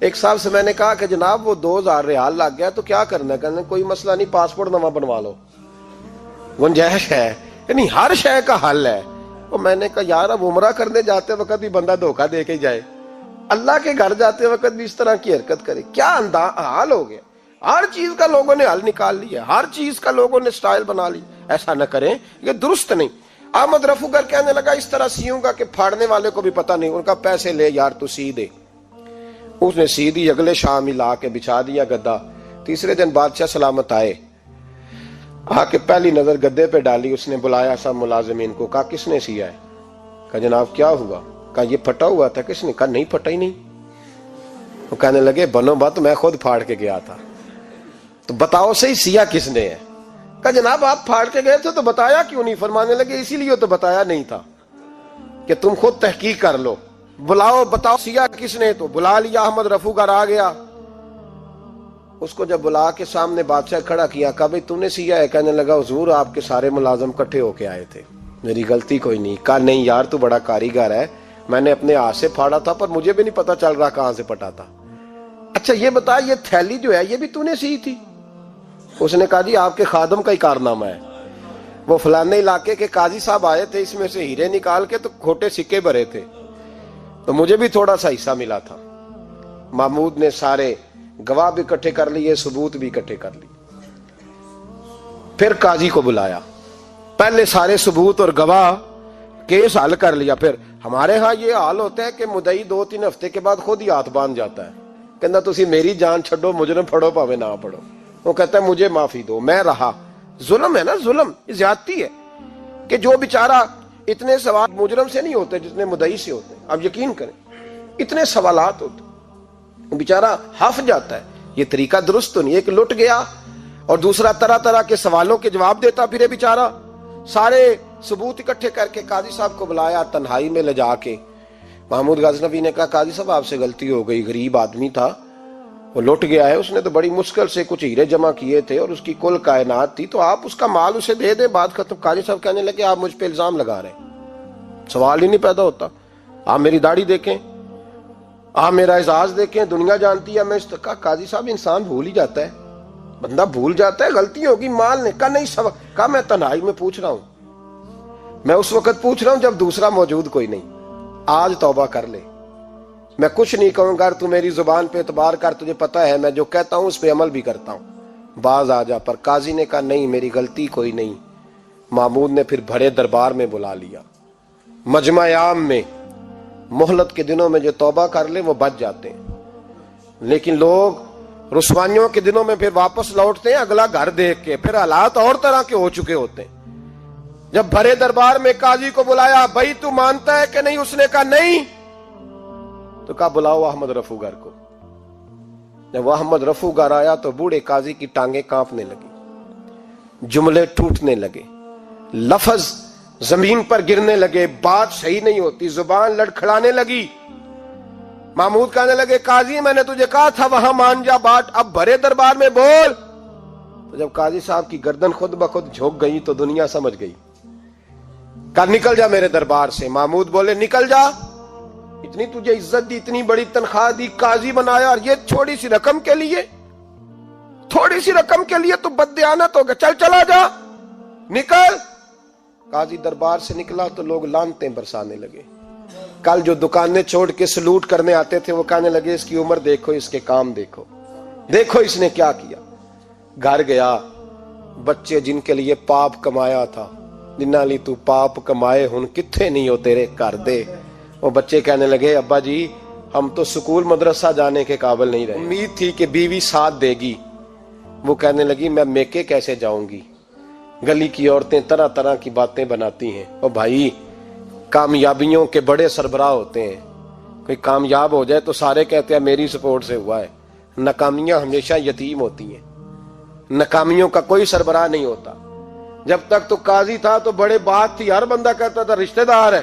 ایک صاحب سے میں نے کہا کہ جناب وہ 2000 ریال لگ گیا تو کیا کرنا ہے؟ کہنے کوئی مسئلہ نہیں، پاسپورٹ نواں بنوا لو، گنجائش ہے، یعنی ہر شے کا حل ہے۔ وہ میں نے کہا یار اب عمرہ کرنے جاتے وقت بھی بندہ دھوکہ دے کے جائے، اللہ کے گھر جاتے وقت بھی اس طرح کی حرکت کرے، کیا حال ہو گیا؟ ہر چیز کا لوگوں نے حل نکال لیا، ہر چیز کا لوگوں نے سٹائل بنا لی۔ ایسا نہ کریں، یہ درست نہیں۔ احمد رفو گر کہنے لگا اس طرح سیوں گا کہ پھاڑنے والے کو بھی پتہ نہیں۔ ان کا پیسے لے یار تو سی دے۔ اس نے سی دی، اگلے شام ہی لا کے بچھا دیا گدا۔ تیسرے دن بادشاہ سلامت آئے، آ کے پہلی نظر گدے پہ ڈالی، اس نے بلایا سب ملازمین کو، کہا کس نے سیا ہے؟ کہا جناب کیا ہوا؟ کہا یہ پھٹا ہوا تھا۔ کس نے؟ کہا نہیں پھٹا ہی نہیں۔ وہ کہنے لگے بنو بات میں خود پھاڑ کے گیا تھا، تو بتاؤ صحیح سیا کس نے ہے؟ کہا جناب آپ پھاڑ کے گئے تھے تو بتایا کیوں نہیں؟ فرمانے لگے اسی لیے تو بتایا نہیں تھا کہ تم خود تحقیق کر لو، بلاؤ بتاؤ سیا کس نے۔ تو بلا لیا، احمد رفو گر آ گیا۔ اس کو جب بلا کے سامنے بادشاہ کھڑا کیا، کہا بھئی تم نے سیا ہے؟ کہنے لگا حضور آپ کے سارے ملازم کٹھے ہو کے آئے تھے، میری غلطی کوئی نہیں۔ کہا نہیں یار تو بڑا کاریگر ہے، میں نے اپنے ہاتھ سے پھاڑا تھا پر مجھے بھی نہیں پتا چل رہا کہاں سے پھٹا تھا۔ اچھا یہ بتا یہ تھیلی جو ہے یہ بھی تو نے سی تھی؟ اس نے کہا جی آپ کے خادم کا ہی کارنامہ ہے، وہ فلانے علاقے کے قاضی صاحب آئے تھے، اس میں سے ہیرے نکال کے تو کھوٹے سکے بھرے تھے، تو مجھے بھی تھوڑا سا حصہ ملا تھا۔ محمود نے سارے گواہ بھی اکٹھے کر لیے، ثبوت بھی اکٹھے کر لیے۔ پھر قاضی کو بلایا، پہلے سارے ثبوت اور گواہ کیس حل کر لیا۔ پھر ہمارے ہاں یہ حال ہوتا ہے کہ مدعی 2-3 ہفتے کے بعد خود ہی ہاتھ باندھ جاتا ہے، کہنا تسی میری جان چھڈو، مجرم پھڑو پاوے نہ پڑھو۔ وہ کہتا ہے مجھے معافی دو، میں رہا۔ ظلم ہے نا، ظلم، یہ زیادتی ہے کہ جو بیچارہ اتنے سوال مجرم سے نہیں ہوتے جتنے مدعی سے ہوتے ہیں۔ اب یقین کریں اتنے سوالات ہوتے ہیں، بیچارہ ہف جاتا ہے۔ یہ طریقہ درست تو نہیں، ایک لٹ گیا اور دوسرا طرح طرح کے سوالوں کے جواب دیتا پھرے بیچارہ۔ سارے ثبوت اکٹھے کر کے قاضی صاحب کو بلایا، تنہائی میں لے جا کے محمود غزنوی نے کہا قاضی صاحب آپ سے غلطی ہو گئی، غریب آدمی تھا، وہ لٹ گیا ہے، اس نے تو بڑی مشکل سے کچھ ہیرے جمع کیے تھے اور اس کی کل کائنات تھی، تو آپ اس کا مال اسے دے دیں، بات ختم۔ قاضی صاحب کہنے لگے آپ مجھ پہ الزام لگا رہے ہیں، سوال ہی نہیں پیدا ہوتا۔ آپ میری داڑھی دیکھیں، آپ میرا اعزاز دیکھیں، دنیا جانتی ہے میں اس کا۔ قاضی صاحب انسان بھول ہی جاتا ہے، بندہ بھول جاتا ہے، غلطی ہوگی، مال نے کہا نہیں کہا میں تنہائی میں پوچھ رہا ہوں، میں اس وقت پوچھ رہا ہوں جب دوسرا موجود کوئی نہیں، آج توبہ کر لے، میں کچھ نہیں کہوں گا، تو میری زبان پہ اعتبار کر، تجھے پتا ہے میں جو کہتا ہوں اس پہ عمل بھی کرتا ہوں، باز آ جا۔ پر قاضی نے کہا نہیں میری غلطی کوئی نہیں۔ محمود نے پھر بڑے دربار میں بلا لیا، مجمع عام میں۔ مہلت کے دنوں میں جو توبہ کر لے وہ بچ جاتے ہیں، لیکن لوگ رسوائیوں کے دنوں میں پھر واپس لوٹتے ہیں اگلا گھر دیکھ کے، پھر حالات اور طرح کے ہو چکے ہوتے ہیں۔ جب بڑے دربار میں قاضی کو بلایا، بھائی تو مانتا ہے کہ نہیں؟ اس نے کہا نہیں۔ تو کہا بلاؤ احمد رفو گر کو۔ جب وہ احمد رفو گر آیا تو بوڑھے قاضی کی ٹانگیں کانپنے لگی، جملے ٹوٹنے لگے، لفظ زمین پر گرنے لگے، بات صحیح نہیں ہوتی، زبان لڑکھڑانے لگی۔ محمود کہنے لگے قاضی میں نے تجھے کہا تھا وہاں مان جا بات، اب بڑے دربار میں بول۔ تو جب قاضی صاحب کی گردن خود بخود جھک گئی تو دنیا سمجھ گئی، کہا نکل جا میرے دربار سے۔ محمود بولے نکل جا، اتنی تجھے عزت دی، اتنی بڑی تنخواہ دی، قاضی بنایا، اور یہ تھوڑی سی رقم کے لیے، تھوڑی سی رقم کے لیے تو بددیانت ہو گیا، چل چلا جا، نکل۔ قاضی دربار سے نکلا تو لوگ لعنتیں برسانے لگے۔ کل جو دکانیں چھوڑ کے سلوٹ کرنے آتے تھے وہ کہنے لگے اس کی عمر دیکھو، اس کے کام دیکھو، دیکھو اس نے کیا کیا۔ گھر گیا، بچے جن کے لیے پاپ کمایا تھا، جنہاں لی تو پاپ کمائے ہن کتھے نہیں ہو تیرے کر دے۔ وہ بچے کہنے لگے ابا جی ہم تو سکول مدرسہ جانے کے قابل نہیں رہے، امید تھی کہ بیوی ساتھ دے گی۔ وہ کہنے لگی میں میکے کیسے جاؤں گی، گلی کی عورتیں طرح طرح کی باتیں بناتی ہیں۔ اور بھائی کامیابیوں کے بڑے سربراہ ہوتے ہیں، کوئی کامیاب ہو جائے تو سارے کہتے ہیں میری سپورٹ سے ہوا ہے، ناکامیاں ہمیشہ یتیم ہوتی ہیں، ناکامیوں کا کوئی سربراہ نہیں ہوتا۔ جب تک تو قاضی تھا تو بڑے بات تھی، ہر بندہ کہتا تھا رشتہ دار ہے،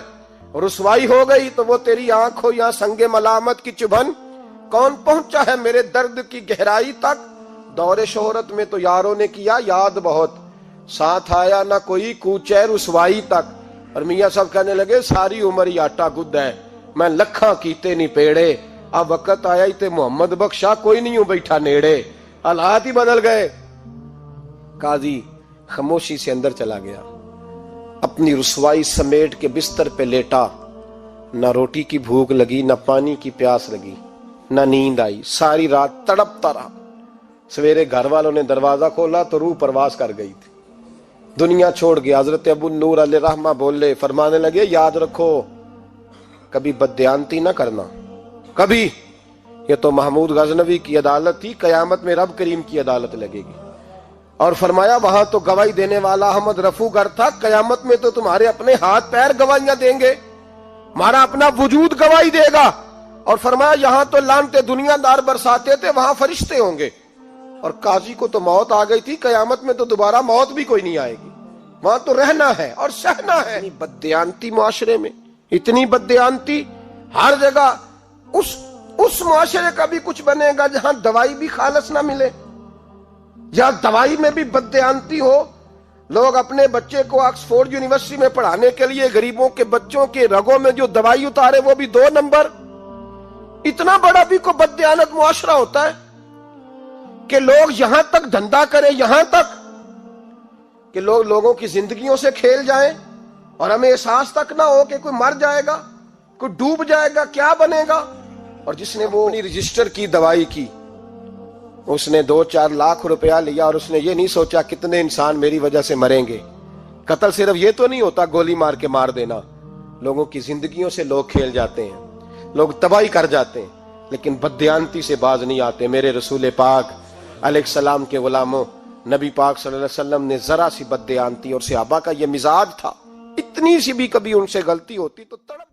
اور رسوائی ہو گئی تو وہ تیری آنکھ ہو یا سنگ ملامت کی چبھن، کون پہنچا ہے میرے درد کی گہرائی تک، دور شہرت میں تو یاروں نے کیا یاد بہت، ساتھ آیا نہ کوئی کوچے رسوائی تک۔ اور میاں صاحب کہنے لگے ساری عمر ہی آٹا گد ہے، میں لکھاں کیتے نہیں پیڑے، اب وقت آیا ہی تے محمد بخشا کوئی نہیں ہوں بیٹھا نیڑے، حالات ہی بدل گئے۔ قاضی خاموشی سے اندر چلا گیا، اپنی رسوائی سمیٹ کے بستر پہ لیٹا، نہ روٹی کی بھوک لگی، نہ پانی کی پیاس لگی، نہ نیند آئی، ساری رات تڑپتا رہا۔ سویرے گھر والوں نے دروازہ کھولا تو روح پرواز کر گئی تھی، دنیا چھوڑ گیا۔ حضرت ابو نور علیہ رحمہ بولے، فرمانے لگے یاد رکھو کبھی بددیانتی نہ کرنا، کبھی۔ یہ تو محمود غزنوی کی عدالت تھی، قیامت میں رب کریم کی عدالت لگے گی۔ اور فرمایا وہاں تو گواہی دینے والا احمد رفو گر تھا، قیامت میں تو تمہارے اپنے ہاتھ پیر گواہیاں دیں گے، ہمارا اپنا وجود گواہی دے گا۔ اور فرمایا یہاں تو لعنتیں دنیا دار برساتے تھے، وہاں فرشتے ہوں گے۔ اور قاضی کو تو موت آ گئی تھی، قیامت میں تو دوبارہ موت بھی کوئی نہیں آئے گی، وہاں تو رہنا ہے اور سہنا ہے۔ اتنی بددیانتی معاشرے میں، اتنی بددیانتی ہر جگہ۔ اس معاشرے کا بھی کچھ بنے گا جہاں دوائی بھی خالص نہ ملے، جہاں دوائی میں بھی بددیانتی ہو۔ لوگ اپنے بچے کو آکسفورڈ یونیورسٹی میں پڑھانے کے لیے غریبوں کے بچوں کے رگوں میں جو دوائی اتارے وہ بھی 2 نمبر۔ اتنا بڑا بھی کوئی بددیانت معاشرہ ہوتا ہے کہ لوگ یہاں تک دھندا کریں، یہاں تک کہ لوگ لوگوں کی زندگیوں سے کھیل جائیں اور ہمیں احساس تک نہ ہو کہ کوئی مر جائے گا، کوئی ڈوب جائے گا، کیا بنے گا۔ اور جس نے وہ اپنی رجسٹر کی دوائی کی، اس نے 2-4 لاکھ روپیہ لیا اور اس نے یہ نہیں سوچا کتنے انسان میری وجہ سے مریں گے۔ قتل صرف یہ تو نہیں ہوتا گولی مار کے مار دینا، لوگوں کی زندگیوں سے لوگ کھیل جاتے ہیں، لوگ تباہی کر جاتے ہیں، لیکن بددیانتی سے باز نہیں آتے۔ میرے رسول پاک علیہ السلام کے غلاموں، نبی پاک صلی اللہ علیہ وسلم نے ذرا سی بددیانتی، اور صحابہ کا یہ مزاج تھا، اتنی سی بھی کبھی ان سے غلطی ہوتی تو تڑپ